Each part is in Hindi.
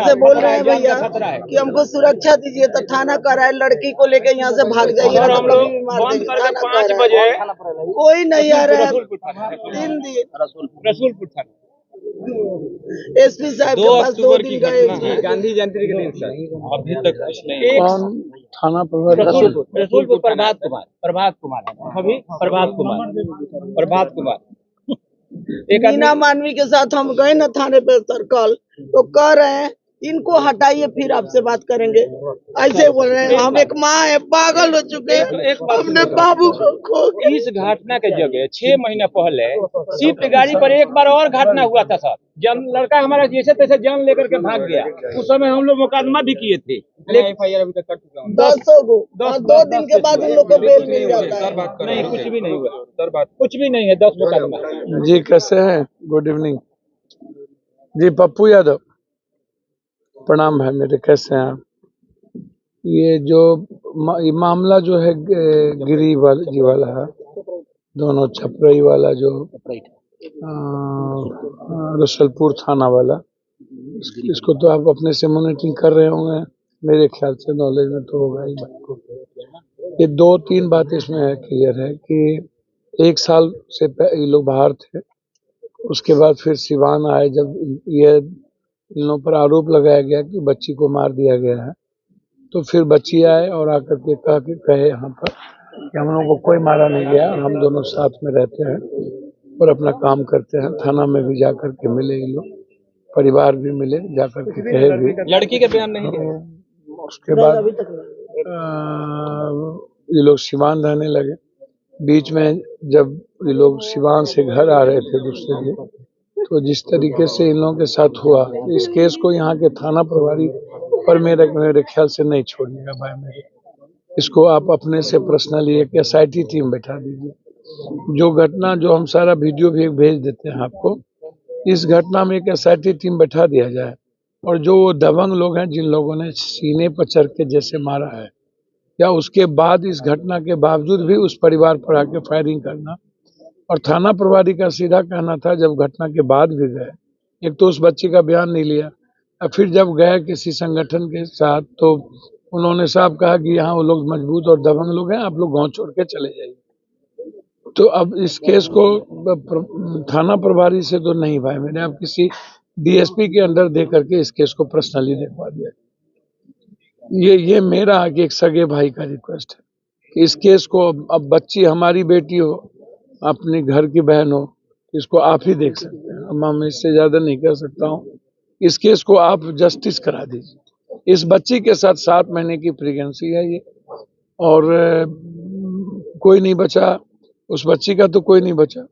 से बोल रहे हैं भैया कि हमको सुरक्षा दीजिए, तो थाना कर रहा है, लड़की को लेके यहाँ से भाग जाइए, तो कभी भी मार देंगे। थाना 5 बजे कोई नहीं आ रहा है। 3 दिन रसूलपुर थाना एसपी साहब के पास 2 दिन गए। गांधी जयंती के दिन सर अभी तक कुछ नहीं। कौन थाना प्रभारी? रसूलपुर प्रभात कुमार मीना मानवी के साथ हम गए न थाने पे सर कल, तो कह रहे हैं इनको हटाइए फिर आपसे बात करेंगे। ऐसे बोल रहे हैं। हम एक माँ है, पागल हो चुके हैं, अपने बाबू को खो के। इस घटना के जगह 6 महीना पहले स्विफ्ट गाड़ी पर एक बार और घटना हुआ था सर। लड़का हमारा जैसे तैसे जान लेकर के भाग गया। उस समय हम लोग मुकदमा भी किए थे, लेकिन FIR अभी तक कर चुका हूँ 10 को 2 दिन के बाद हम लोग को बेल मिल जाता है। नहीं, कुछ भी नहीं हुआ सर, बात कुछ भी नहीं है। 10 मुकदमा। जी कैसे हैं? गुड इवनिंग जी। पप्पू यादव, प्रणाम भाई मेरे, कैसे हैं आप? ये जो ये मामला जो है गिरी जी वाला है, दोनों छपरई वाला जो रसलपुर थाना वाला, इसको तो आप अपने से मॉनिटरिंग कर रहे होंगे, मेरे ख्याल से नॉलेज में तो होगा ही आपको। ये 2-3 बात इसमें है, क्लियर है कि 1 साल से ये लोग बाहर थे। उसके बाद फिर सिवान आए, जब ये इन लोगों पर आरोप लगाया गया कि बच्ची को मार दिया गया है, तो फिर बच्ची आए और आकर के कहे यहाँ पर कि हम लोगों को कोई मारा नहीं गया, हम दोनों साथ में रहते हैं और अपना काम करते हैं। थाना में भी जाकर के मिले ये लोग, परिवार भी मिले, जाकर के कहे भी। लड़की के बयान नहीं दिया। उसके बाद ये लोग सिवान रहने लगे। बीच में जब ये लोग सिवान से घर आ रहे थे दूसरे दिन, तो जिस तरीके से इन लोगों के साथ हुआ, इस केस को यहाँ के थाना प्रभारी पर मेरे ख्याल से नहीं छोड़िएगा भाई मेरे। इसको आप अपने से पर्सनली एक SIT टीम बैठा दीजिए। जो घटना, जो हम सारा वीडियो भी भेज देते हैं आपको, इस घटना में एक SIT टीम बैठा दिया जाए, और जो दबंग लोग हैं, जिन लोगों ने सीने पर चढ़ के जैसे मारा है, या उसके बाद इस घटना के बावजूद भी उस परिवार पर आके फायरिंग करना। और थाना प्रभारी का सीधा कहना था, जब घटना के बाद भी गए, एक तो उस बच्ची का बयान नहीं लिया, और फिर जब गए किसी संगठन के साथ, तो उन्होंने साफ कहा कि यहाँ वो लोग मजबूत और दबंग लोग हैं, आप लोग गांव छोड़ के चले जाइए। तो अब इस केस को थाना प्रभारी से तो नहीं भाई मैंने, अब किसी DSP के अंडर दे करके इस केस को पर्सनली देखवा दिया। ये मेरा आगे एक सगे भाई का रिक्वेस्ट है कि इस केस को, अब बच्ची हमारी बेटी हो, अपने घर की बहन हो, इसको आप ही देख सकते हैं, अब मैं इससे ज्यादा नहीं कर सकता हूँ। इस केस को आप जस्टिस करा दीजिए। इस बच्ची के साथ 7 महीने की प्रेगनेंसी है ये, और कोई नहीं बचा, उस बच्ची का तो कोई नहीं बचा।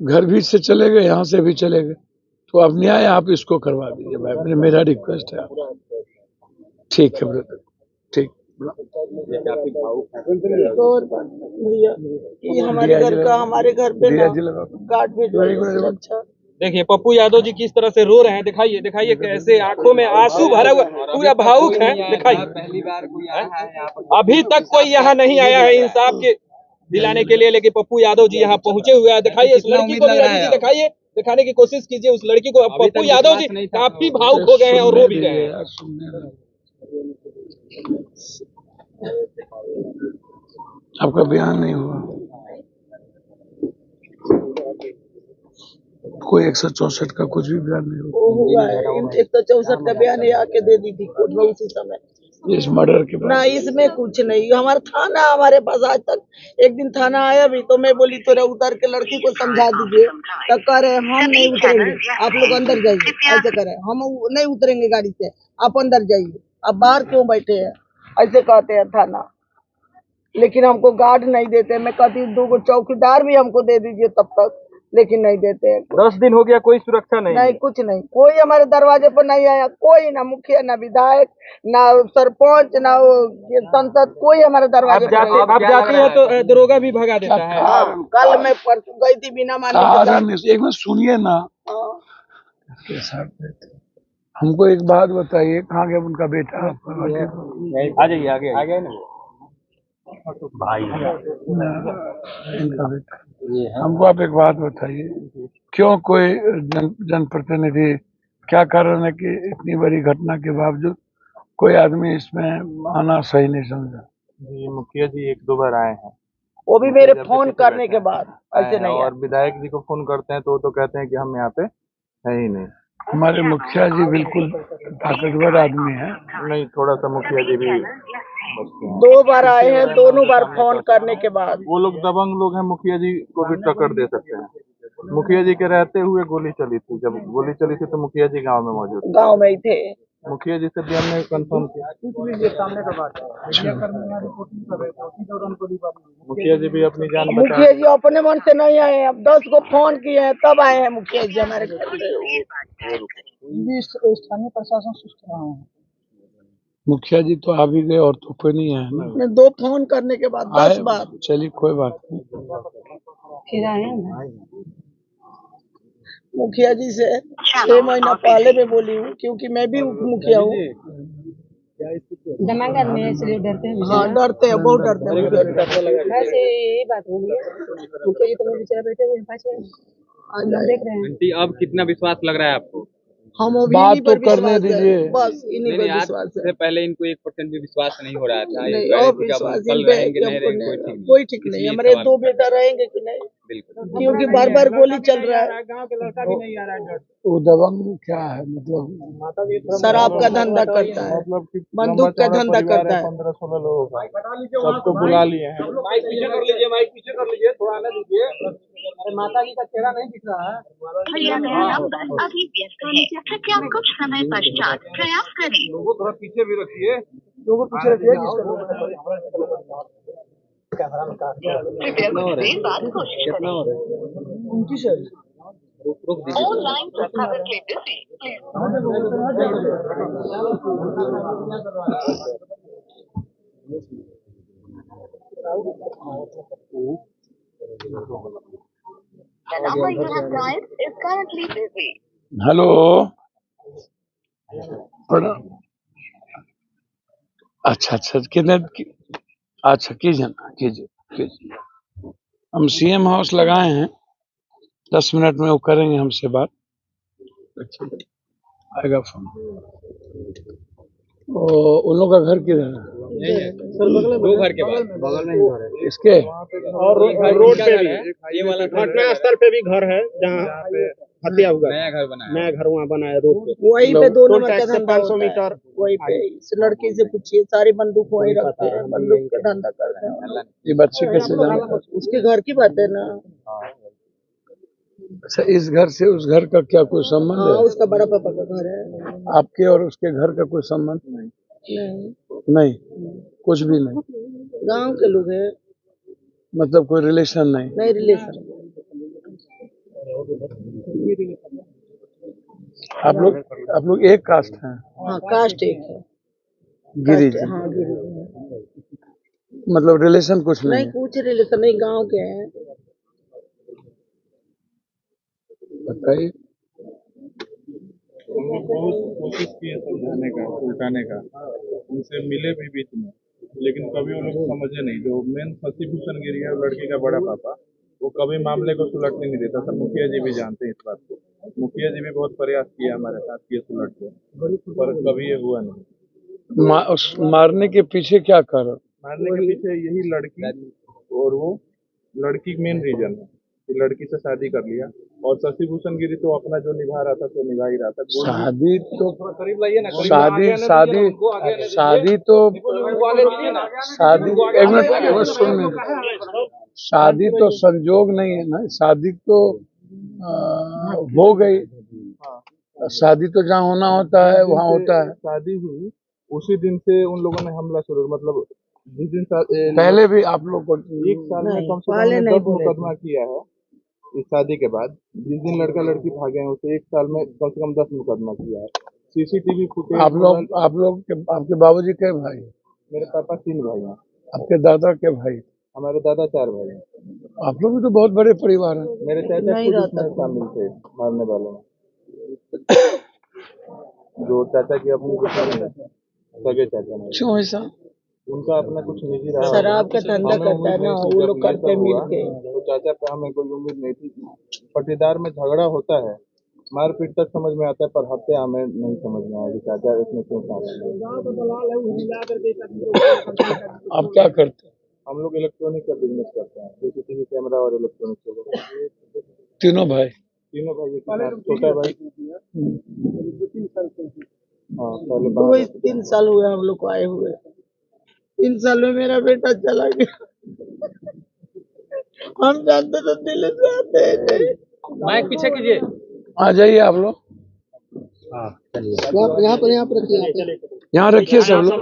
घर भी से चले गए, यहाँ से भी चले गए, तो अब न्याय आप इसको करवा दीजिए भाई, मेरा रिक्वेस्ट है। ठीक है ब्रदर, ठीक। और भैया ये हमारे घर का, हमारे घर पे ना गार्ड भेजवाइए। अच्छा देखिए पप्पू यादव जी किस तरह से रो रहे हैं, दिखाइए कैसे आंखों में आंसू भरा हुआ, पूरा भावुक है। दिखाइए, पहली बार कोई आया है, अभी तक कोई यहाँ नहीं आया है इंसाफ के दिलाने के लिए, लेकिन पप्पू यादव जी यहाँ पहुंचे हुए हैं। दिखाइए इस लड़की को भी, दिखाइए, दिखाने की कोशिश कीजिए उस लड़की को। पप्पू यादव जी काफी भावुक हो गए हैं और रो भी गए हैं। आपका बयान नहीं हुआ, कोई 164 का कुछ भी बयान नहीं हुआ है। 164 का बयान आके दे दी थी कोर्ट में उसी समय, इस मर्डर के बाद। ना इसमें कुछ नहीं। हमारा थाना हमारे पास आज तक, एक दिन थाना आया भी, तो मैं बोली थोड़ा उतर के लड़की को समझा दीजिए, तो कह रहे हम नहीं उतरेंगे, आप लोग अंदर जाइए। ऐसे कह रहे हम नहीं उतरेंगे गाड़ी से, आप अंदर जाइए, आप बाहर क्यों बैठे हैं, ऐसे कहते हैं थाना। लेकिन हमको गार्ड नहीं देते। मैं कहती 2 चौकीदार भी हमको दे दीजिए तब तक, लेकिन नहीं देते हैं। 10 दिन हो गया, कोई सुरक्षा नहीं, कुछ नहीं। कोई हमारे दरवाजे पर नहीं आया, कोई, ना मुखिया, ना विधायक, ना सरपंच, ना संसद, कोई हमारे दरवाजे पर नहीं। आप जाती है तो दरोगा भी भगा देता है। कल मैं परसों गई थी बिना माने। एक बार सुनिए ना, हमको एक बात बताइए, कहाँ गया उनका बेटा? आ जाइए, आगे ना भाई, इनका बेटा। हमको आप एक बात बताइए, क्यों कोई जनप्रतिनिधि क्या कारण है कि इतनी बड़ी घटना के बावजूद कोई आदमी इसमें आना सही नहीं समझा? जी मुखिया जी एक दो बार आए हैं, वो भी मेरे फोन करने के बाद, आए ऐसे हैं नहीं और विधायक जी को फोन करते हैं तो वो तो कहते हैं कि हम यहाँ पे है ही नहीं। हमारे मुखिया जी बिल्कुल ताकतवर आदमी हैं। नहीं थोड़ा सा मुखिया जी भी बचते हैं। 2 बार आए हैं, दोनों बार फोन करने के बाद। वो लोग दबंग लोग हैं, मुखिया जी को भी टक्कर दे सकते हैं। मुखिया जी के रहते हुए गोली चली थी, जब गोली चली थी तो मुखिया जी गांव में मौजूद थे। गांव में ही थे। मुखिया जी से भी हमने कंफर्म किया। मुखिया जी भी अपनी जान बचा। मुखिया जी अपने मन से नहीं आए हैं, अब 10 को फोन किए हैं तब आए हैं मुखिया जी हमारे घर से। स्थानीय प्रशासन सुस्त रहा है। मुखिया जी तो आ भी गए और तो कोई नहीं है ना। 2 फोन करने के बाद 10 बार। चलिए कोई बात नहीं। फिर आए हैं मुखिया जी से 6 महीना पहले मैं बोली हूँ, क्योंकि मैं भी उप मुखिया हूँ। जमा करने हैं इसलिए डरते हैं। हाँ डरते हैं, बहुत डरते हैं मुखिया जी। वैसे यही बात हो गई है। मुखिया जी तो मेरे बेचारे बैठे हुए हैं पास में, हम देख रहे हैं। आंटी अब कितना विश्वास लग रहा है आपको? हम अभी बात इन्हीं तो पर करने विश्वास है, दीजिए। बस इन्हीं नहीं पर नहीं, आज विश्वास है। से पहले इनको 1% भी विश्वास नहीं हो रहा था। ये नहीं कह रहे और थे कि अब हम विश्वास कल इन पे रहेंगे नहीं हमको रहेंगे नहीं, कोई ठीक कोई ठीक नहीं। इसलिए हमारे सवाल 2 पूछा। बेटा रहेंगे कि नहीं, बिल्कुल क्योंकि बार बार गोली चल रहा है। गांव के लड़का भी नहीं आ रहा है। वो दबंग क्या है मतलब? शराब का धंधा करता है, मतलब कि बंदूक का धंधा करता है। 15-16 लोगों का सबको बुला लिए हैं। माइक पीछे कर लीजिए, माइक पीछे कर लीजिए, थोड़ा आने दीजिए। अरे माता जी का चेहरा नहीं दिख रहा है। कृपया नंबर अभी व्यस्त है, कृपया कुछ समय पश्चात प्रयास करें। लोगों थोड़ा पीछे भी रखिए। पीछे रखिए कृपया कुछ देर बाद कोशिश करें। उनकी सर रुक दीजिए। Online currently busy. Please the number you have dialed is currently busy. Hello प्रणाम। अच्छा अच्छा कितने अच्छा कीजिए ना, कीजिए। हम सीएम हाउस लगाए हैं, 10 मिनट में वो करेंगे हमसे बात। अच्छा आएगा फोन। उन लोग का घर किधर है? दो घर के बगल में ही घर है इसके और रोड पे भी ये वाला घटना स्थल पे भी घर है जहाँ पे हत्या हुआ। नया घर बनाया। नया घर वहाँ बना है रोड पे। वहीं पे 2 नंबर का टैक्स से धंधा 500 होता है। मीटर वहीं पे इस लड़की से पूछिए, सारी बंदूक वहीं रखते हैं, बंदूक का धंधा करते हैं। ये बच्चे कैसे जाने? उसके घर की बात है ना। अच्छा इस घर से उस घर का क्या कोई संबंध हाँ है? उसका बड़ा पापा का घर है। आपके और उसके घर का कोई संबंध नहीं, नहीं? कुछ भी नहीं? गांव के लोग हैं, मतलब कोई रिलेशन नहीं? नहीं रिलेशन। आप लोग एक कास्ट हैं? हाँ कास्ट एक है। गिरी जी? हाँ गिरी है। मतलब रिलेशन कुछ नहीं नहीं है? कुछ रिलेशन नहीं, गांव के हैं। बताइए। बहुत कोशिश किए समझाने का, उलटाने का, उनसे मिले भी बीच में, लेकिन कभी वो लोग समझे नहीं। जो मेन शशिभूषण गिरी है लड़की का बड़ा पापा, वो कभी मामले को सुलटने नहीं देता था। मुखिया जी भी जानते हैं इस बात को। मुखिया जी भी बहुत प्रयास किया हमारे साथ ये सुलट के, पर कभी ये हुआ नहीं। उस मारने के पीछे क्या कारण? मारने के पीछे यही लड़की, और वो लड़की मेन रीजन है कि लड़की से शादी कर लिया। और शशिभूषण गिरी तो अपना जो निभा रहा था तो निभा ही रहा था। शादी तो करीब लाइए ना, शादी एक मिनट सुन, शादी तो संजोग नहीं है ना, शादी तो हो गई। शादी तो जहाँ होना होता है वहाँ होता है। शादी हुई उसी दिन से उन लोगों ने हमला शुरू, मतलब जिस दिन पहले भी आप लोग को 1 साल में कम से पहले कम नहीं 10 बोले मुकदमा किया है। इस शादी के बाद जिस दिन लड़का लड़की भागे हैं उसे 1 साल में कम से कम 10 मुकदमा किया है। CCTV footage. आप लोग आपके बाबूजी के भाई? मेरे पापा 3 भाई हैं। आपके दादा के भाई? हमारे दादा 4 भाई हैं। आप लोग भी तो बहुत बड़े परिवार हैं। मेरे चाचा नहीं खुद रहता इसमें शामिल थे मारने वालों में। जो चाचा की अपनी बेटी है, सगे चाचा ने, क्यों ऐसा? उनका अपना कुछ निजी रहा। शराब का धंधा हमें करता है उम्मीद ना, नहीं थी वो जब लोग ये करते सब हुआ, मिल के। तो चाचा पे हमें कोई उम्मीद नहीं थी। पटीदार में झगड़ा होता है मारपीट तक समझ में आता है, पर हत्या हमें नहीं समझ में आया कि चाचा इसमें क्यों साथ है। आप क्या करते हैं? हम लोग इलेक्ट्रॉनिक का बिजनेस करते हैं, सीसीटीवी कैमरा और इलेक्ट्रॉनिक का। तीनों भाई? तीनों भाई एक ही साथ, छोटा भाई हाँ पहले तो वही 3 साल हुए हम लोग को आए हुए। 3 साल में मेरा बेटा चला गया। हम जानते तो दिल्ली से आते हैं नहीं। माइक पीछे कीजिए। आ जाइए आप लोग, यहाँ पर रखिए। यहाँ रखिए सब लोग।